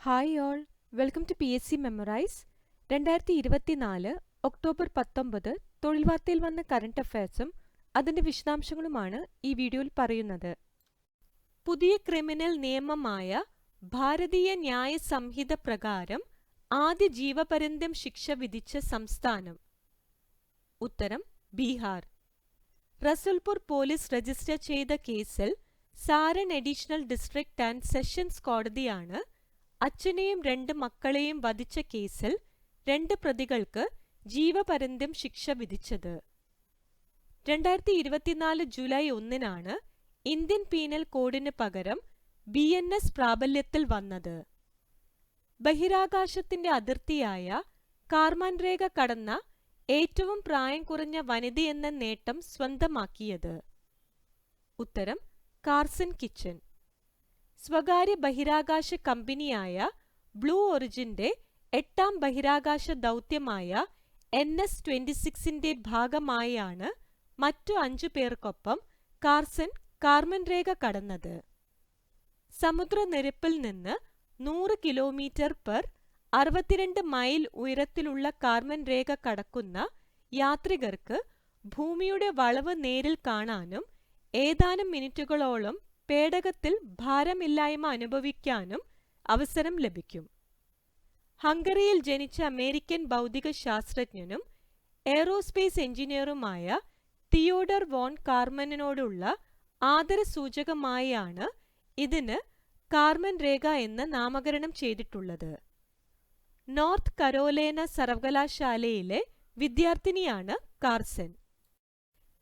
Hi all, welcome to PSC memorize. 2024 October 19 തൊഴിൽ വാർത്തയിൽ വന്ന കറണ്ട് അഫയേഴ്സും അതിന്റെ വിശദാംശങ്ങളുമാണ് ഈ വീഡിയോയിൽ പറയുന്നത്. പുതിയ ക്രിമിനൽ നിയമമായ ഭാരതീയ ന്യായ സംഹിത പ്രകാരം ആദ്യ ജീവപര്യന്തം ശിക്ഷ വിധിച്ച സംസ്ഥാനം? ഉത്തരം ബീഹാർ. റസൂൽപൂർ പോലീസ് രജിസ്റ്റർ ചെയ്ത കേസിൽ Saran additional district and sessions കോടതിയാണ് അച്ഛനെയും 2 മക്കളെയും വധിച്ച കേസിൽ 2 പ്രതികൾക്ക് ജീവപര്യന്തം ശിക്ഷ വിധിച്ചത്. 2024 ജൂലൈ 1 ഇന്ത്യൻ പീനൽ കോഡിന് പകരം BNS പ്രാബല്യത്തിൽ വന്നത്. ബഹിരാകാശത്തിന്റെ അതിർത്തിയായ കാർമൻ രേഖ കടന്ന ഏറ്റവും പ്രായം കുറഞ്ഞ വനിതയെന്ന നേട്ടം സ്വന്തമാക്കിയത്? ഉത്തരം കാർസൻ കിച്ചൻ. സ്വകാര്യ ബഹിരാകാശ കമ്പനിയായ ബ്ലൂ ഒറിജിന്റെ 8ാം ബഹിരാകാശ ദൗത്യമായ NS-26ന്റെ ഭാഗമായാണ് മറ്റു 5 പേർക്കൊപ്പം കാർസൻ കാർമൻ രേഖ കടന്നത്. സമുദ്രനിരപ്പിൽ നിന്ന് 100 കിലോമീറ്റർ പെർ 62 മൈൽ ഉയരത്തിലുള്ള കാർമൻ രേഖ കടക്കുന്ന യാത്രികർക്ക് ഭൂമിയുടെ വളവ് നേരിൽ കാണാനും ഏതാനും മിനിറ്റുകളോളം പേടകത്തിൽ ഭാരമില്ലായ്മ അനുഭവിക്കാനും അവസരം ലഭിക്കും. ഹംഗറിയിൽ ജനിച്ച അമേരിക്കൻ ഭൗതിക ശാസ്ത്രജ്ഞനും എയ്റോസ്പേസ് എഞ്ചിനീയറുമായ തിയോഡർ വോൺ കാർമനോടുള്ള ആദരസൂചകമായാണ് ഇതിന് കാർമൻ രേഖ എന്ന് നാമകരണം ചെയ്തിട്ടുള്ളത്. നോർത്ത് കരോലൈന സർവകലാശാലയിലെ വിദ്യാർത്ഥിനിയാണ് കാർസൻ.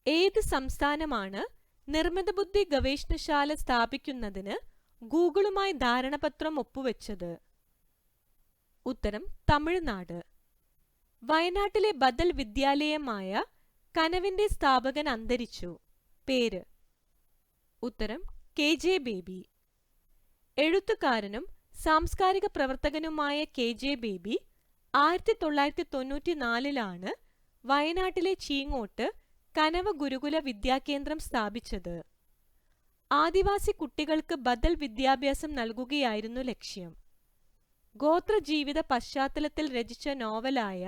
ഏത് സംസ്ഥാനമാണ് നിർമ്മിതബുദ്ധി ഗവേഷണശാല സ്ഥാപിക്കുന്നതിന് ഗൂഗിളുമായി ധാരണാപത്രം ഒപ്പുവെച്ചത്? ഉത്തരം തമിഴ്നാട്. വയനാട്ടിലെ ബദൽ വിദ്യാലയമായ കനവിന്റെ സ്ഥാപകൻ അന്തരിച്ചു. പേര്? ഉത്തരം KJ ബേബി. എഴുത്തുകാരനും സാംസ്കാരിക പ്രവർത്തകനുമായ KJ ബേബി 1994 വയനാട്ടിലെ ചീങ്ങോട്ട് കനവ് ഗുരുകുല വിദ്യാകേന്ദ്രം സ്ഥാപിച്ചത്. ആദിവാസി കുട്ടികൾക്ക് ബദൽ വിദ്യാഭ്യാസം നൽകുകയായിരുന്നു ലക്ഷ്യം. ഗോത്രജീവിത പശ്ചാത്തലത്തിൽ രചിച്ച നോവലായ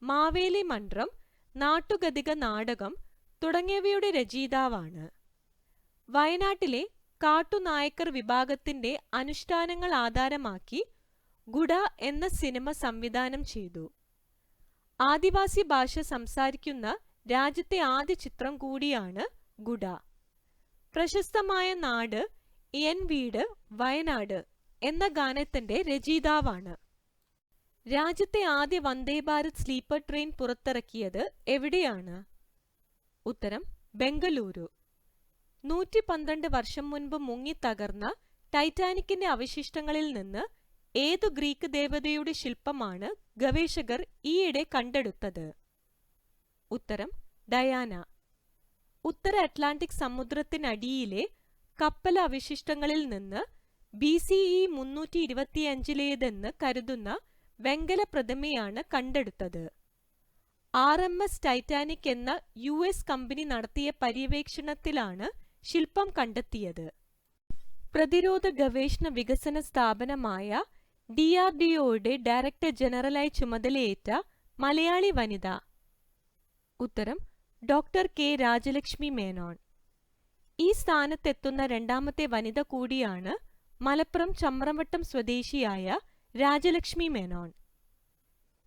മാവേലി മൺട്രം, നാട്ടുഗതിക നാടകം തുടങ്ങിയവയുടെ രചയിതാവാണ്. വയനാട്ടിലെ കാട്ടുനായ്ക്കർ വിഭാഗത്തിന്റെ അനുഷ്ഠാനങ്ങൾ ആധാരമാക്കി ഗുഡ എന്ന സിനിമ സംവിധാനം ചെയ്തു. ആദിവാസി ഭാഷ സംസാരിക്കുന്ന രാജ്യത്തെ ആദ്യ ചിത്രം കൂടിയാണ് ഗുഡ. പ്രശസ്തമായ നാട് എൻ വീട് വയനാട് എന്ന ഗാനത്തിന്റെ രചയിതാവാണ്. രാജ്യത്തെ ആദ്യ വന്ദേ ഭാരത് സ്ലീപ്പർ ട്രെയിൻ പുറത്തിറക്കിയത് എവിടെയാണ്? ഉത്തരം ബംഗളൂരു. 112 വർഷം മുൻപ് മുങ്ങി തകർന്ന ടൈറ്റാനിക്കിന്റെ അവശിഷ്ടങ്ങളിൽ നിന്ന് ഏതു ഗ്രീക്ക് ദേവതയുടെ ശില്പമാണ് ഗവേഷകർ ഈയിടെ കണ്ടെടുത്തത്? ഉത്തരം ഡയാന. ഉത്തര അറ്റ്ലാന്റിക് സമുദ്രത്തിനടിയിലെ കപ്പൽ അവശിഷ്ടങ്ങളിൽ നിന്ന് BCE 325 കരുതുന്ന വെങ്കല പ്രതിമയാണ് കണ്ടെടുത്തത്. RMS ടൈറ്റാനിക് എന്ന US കമ്പനി നടത്തിയ പര്യവേക്ഷണത്തിലാണ് ശില്പം കണ്ടെത്തിയത്. പ്രതിരോധ ഗവേഷണ വികസന സ്ഥാപനമായ DRDOയുടെ ഡയറക്ടർ ജനറലായി ചുമതലയേറ്റ മലയാളി വനിത? ഉത്തരം ഡോക്ടർ K രാജലക്ഷ്മി മേനോൻ. ഈ സ്ഥാനത്തെത്തുന്ന 2ാമത്തെ വനിത കൂടിയാണ് മലപ്പുറം ചമ്രവട്ടം സ്വദേശിയായ രാജലക്ഷ്മി മേനോൻ.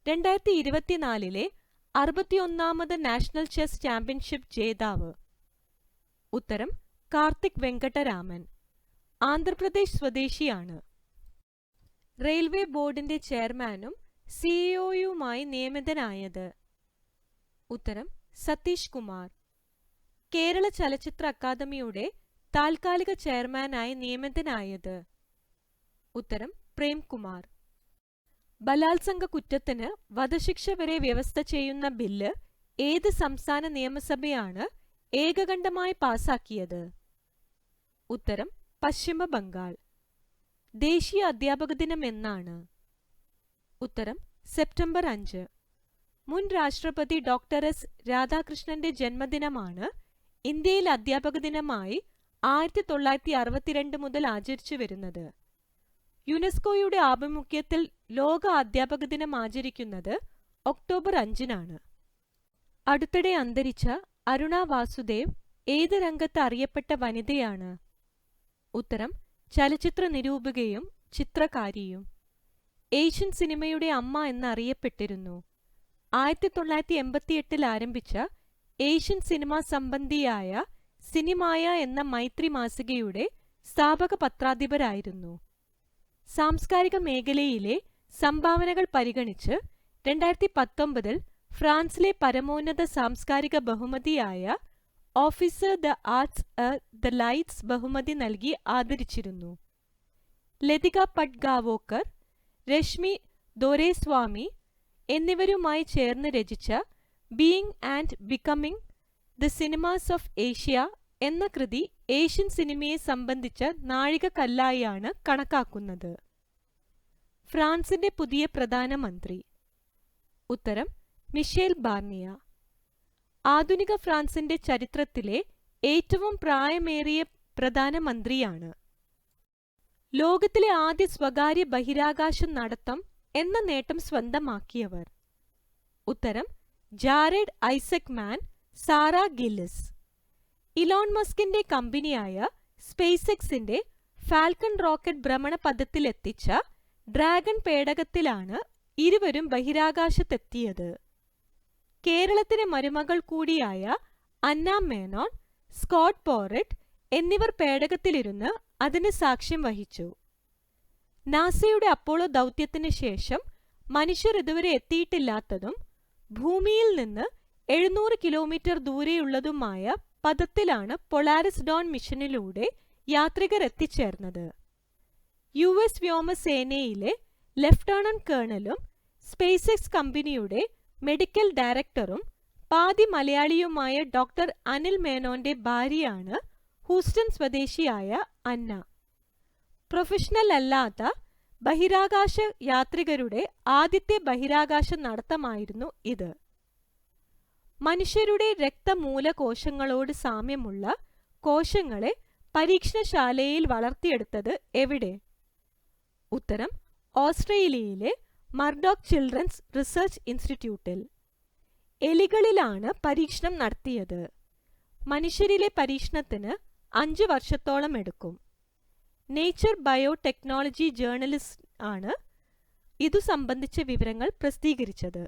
2024 61ാമത് നാഷണൽ ചെസ് ചാമ്പ്യൻഷിപ്പ് ജേതാവ്? ഉത്തരം കാർത്തിക് വെങ്കട്ടരാമൻ. ആന്ധ്രാപ്രദേശ് സ്വദേശിയാണ്. റെയിൽവേ ബോർഡിന്റെ ചെയർമാനും CEOയുമായി നിയമിതനായത്? ഉത്തരം സതീഷ് കുമാർ. കേരള ചലച്ചിത്ര അക്കാദമിയുടെ താൽക്കാലിക ചെയർമാനായി നിയമിതനായത്? ഉത്തരം പ്രേംകുമാർ. ബലാത്സംഗ കുറ്റത്തിന് വധശിക്ഷ വരെ വ്യവസ്ഥ ചെയ്യുന്ന ബില്ല് ഏത് സംസ്ഥാന നിയമസഭയാണ് ഏകകണ്ഠമായി പാസാക്കിയത്? ഉത്തരം പശ്ചിമ ബംഗാൾ. ദേശീയ അധ്യാപക ദിനം എന്നാണ്? ഉത്തരം സെപ്റ്റംബർ 5. മുൻ രാഷ്ട്രപതി ഡോക്ടർ S രാധാകൃഷ്ണന്റെ ജന്മദിനമാണ് ഇന്ത്യയിൽ അധ്യാപക ദിനമായി 1962 മുതൽ ആചരിച്ചു വരുന്നത്. യുനെസ്കോയുടെ ആഭിമുഖ്യത്തിൽ ലോക അധ്യാപക ദിനം ആചരിക്കുന്നത് ഒക്ടോബർ 5-നാണ്. അടുത്തിടെ അന്തരിച്ച അരുണ വാസുദേവ് ഏത് രംഗത്ത് അറിയപ്പെട്ട വനിതയാണ്? ഉത്തരം ചലച്ചിത്ര നിരൂപകയും ചിത്രകാരിയും. ഏഷ്യൻ സിനിമയുടെ അമ്മ എന്നറിയപ്പെട്ടിരുന്നു. 1988 ആരംഭിച്ച ഏഷ്യൻ സിനിമ സംബന്ധിയായ സിനിമായ എന്ന മൈത്രി മാസികയുടെ സ്ഥാപക പത്രാധിപരായിരുന്നു. സാംസ്കാരിക മേഖലയിലെ സംഭാവനകൾ പരിഗണിച്ച് 2019 ഫ്രാൻസിലെ പരമോന്നത സാംസ്കാരിക ബഹുമതിയായ officer the arts the lights ബഹുമതി നൽകി ആദരിച്ചിരുന്നു. ലതിക പട്ഗാവോക്കർ, രശ്മി ദോരൈസ്വാമി എന്നിവരുമായി ചേർന്ന് രചിച്ച being and becoming the cinemas of Asia എന്ന കൃതി ഏഷ്യൻ സിനിമയെ സംബന്ധിച്ച നാഴികക്കല്ലായാണ് കണക്കാക്കുന്നത്. ഫ്രാൻസിന്റെ പുതിയ പ്രധാനമന്ത്രി? ഉത്തരം മിഷേൽ ബാർണിയ. ആധുനിക ഫ്രാൻസിന്റെ ചരിത്രത്തിലെ ഏറ്റവും പ്രായമേറിയ പ്രധാനമന്ത്രിയാണ്. ലോകത്തിലെ ആദ്യ സ്വകാര്യ ബഹിരാകാശ നടത്തം എന്ന നേട്ടം സ്വന്തമാക്കിയവർ? ഉത്തരം ജാരഡ് ഐസക് മാൻ, സാറ ഗില്ലിസ്. ഇലോൺ മസ്കിന്റെ കമ്പനിയായ സ്പേസ് എക്സിന്റെ ഫാൽക്കൺ റോക്കറ്റ് ഭ്രമണപഥത്തിലെത്തിച്ച ഡ്രാഗൺ പേടകത്തിലാണ് ഇരുവരും ബഹിരാകാശത്തെത്തിയത്. കേരളത്തിലെ മരുമകൾ കൂടിയായ അന്ന മേനോൻ, സ്കോട്ട് പോററ്റ് എന്നിവർ പേടകത്തിലിരുന്ന് അതിന് സാക്ഷ്യം വഹിച്ചു. നാസയുടെ അപ്പോളോ ദൗത്യത്തിന് ശേഷം മനുഷ്യർ ഇതുവരെ എത്തിയിട്ടില്ലാത്തതും ഭൂമിയിൽ നിന്ന് 700 കിലോമീറ്റർ ദൂരെയുള്ളതുമായ പഥത്തിലാണ് പൊളാരിസ് ഡോൺ മിഷനിലൂടെ യാത്രികർ എത്തിച്ചേർന്നത്. US വ്യോമസേനയിലെ ലഫ്റ്റനന്റ് കേണലും സ്പേസ് എക്സ് കമ്പനിയുടെ മെഡിക്കൽ ഡയറക്ടറും പാതി മലയാളിയുമായ ഡോക്ടർ അനിൽ മേനോന്റെ ഭാര്യയാണ് ഹൂസ്റ്റൺ സ്വദേശിയായ അന്ന. പ്രൊഫഷണൽ അല്ലാത്ത ബഹിരാകാശ യാത്രികരുടെ ആദ്യത്തെ ബഹിരാകാശ നടത്തമായിരുന്നു ഇത്. മനുഷ്യരുടെ രക്തമൂലകോശങ്ങളോട് സാമ്യമുള്ള കോശങ്ങളെ പരീക്ഷണശാലയിൽ വളർത്തിയെടുത്തത് എവിടെ? ഉത്തരം ഓസ്ട്രേലിയയിലെ മർഡോക്ക് ചിൽഡ്രൻസ് റിസർച്ച് ഇൻസ്റ്റിറ്റ്യൂട്ടിൽ. എലികളിലാണ് പരീക്ഷണം നടത്തിയത്. മനുഷ്യരിലെ പരീക്ഷണത്തിന് 5 വർഷത്തോളം എടുക്കും. നേച്ചർ ബയോടെക്നോളജി ജേർണലിസ്റ്റ് ആണ് ഇതു സംബന്ധിച്ച വിവരങ്ങൾ പ്രസിദ്ധീകരിച്ചത്.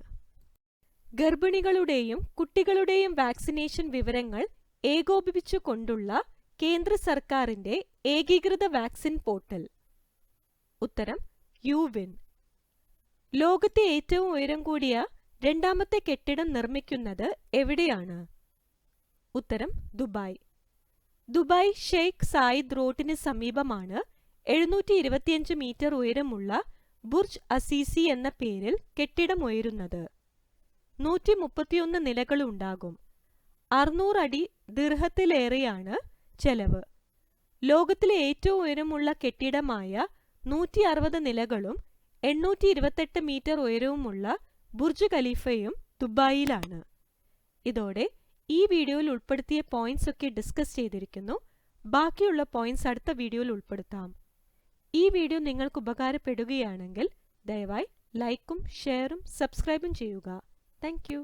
ഗർഭിണികളുടെയും കുട്ടികളുടെയും വാക്സിനേഷൻ വിവരങ്ങൾ ഏകോപിപ്പിച്ചുകൊണ്ടുള്ള കേന്ദ്ര സർക്കാരിന്റെ ഏകീകൃത വാക്സിൻ പോർട്ടൽ? ഉത്തരം യുവിൻ. ലോകത്തെ ഏറ്റവും ഉയരം കൂടിയ രണ്ടാമത്തെ കെട്ടിടം നിർമ്മിക്കുന്നത് എവിടെയാണ്? ഉത്തരം ദുബായ്. ദുബായ് ഷെയ്ഖ് സായിദ് റോഡിന് സമീപമാണ് 725 മീറ്റർ ഉയരമുള്ള ബുർജ് അസീസി എന്ന പേരിൽ കെട്ടിടം ഉയരുന്നത്. 131 നിലകളുണ്ടാകും. 600 അടി ദീർഘത്തിലേറെയാണ് ചെലവ്. ലോകത്തിലെ ഏറ്റവും ഉയരമുള്ള കെട്ടിടമായ 160 നിലകളും 828 മീറ്റർ ഉയരവുമുള്ള ബുർജ് ഖലീഫയും ദുബായിലാണ്. ഇതോടെ ഈ വീഡിയോയിൽ ഉൾപ്പെടുത്തിയ പോയിന്റ്സ് ഒക്കെ ഡിസ്കസ് ചെയ്തിരിക്കുന്നു. ബാക്കിയുള്ള പോയിന്റ്സ് അടുത്ത വീഡിയോയിൽ ഉൾപ്പെടുത്താം. ഈ വീഡിയോ നിങ്ങൾക്ക് ഉപകാരപ്പെടുകയാണെങ്കിൽ ദയവായി ലൈക്കും ഷെയറും സബ്സ്ക്രൈബും ചെയ്യുക. Thank you.